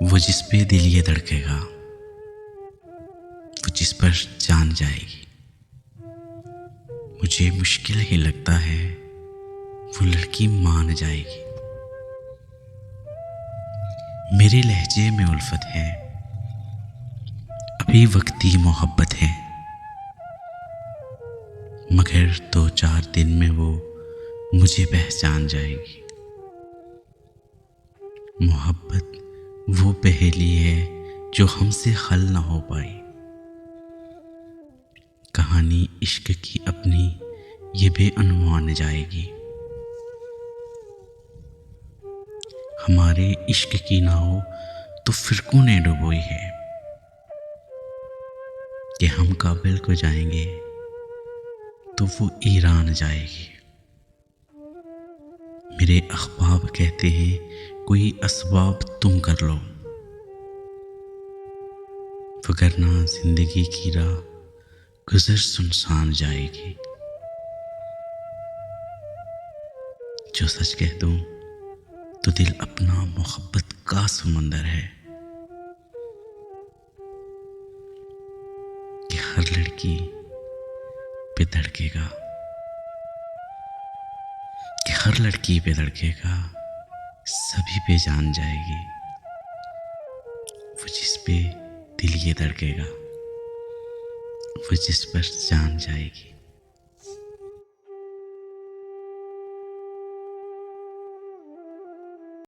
वो जिस पे दिल ये धड़केगा, वो जिस पर जान जाएगी। मुझे मुश्किल ही लगता है वो लड़की मान जाएगी। मेरे लहजे में उल्फत है, अभी वक्ती मोहब्बत है, मगर 2-4 दिन में वो मुझे पहचान जाएगी। मोहब्बत वो पहेली है जो हमसे हल ना हो पाई। कहानी इश्क की अपनी ये बेअनवान जाएगी। हमारे इश्क की नाव तो फिरकों ने डुबोई है कि हम काबिल को जाएंगे तो वो ईरान जाएगी। मेरे अहबाब कहते हैं कोई असबाब तुम कर लो, वगरना जिंदगी की राह गुजर सुनसान जाएगी। जो सच कह दूं तो दिल अपना मोहब्बत का समंदर है कि हर लड़की पे धड़केगा, कि हर लड़की पे धड़केगा, सभी पे जान जाएगी। वो जिस पे दिल ये धड़केगा, वो जिस पर जान जाएगी।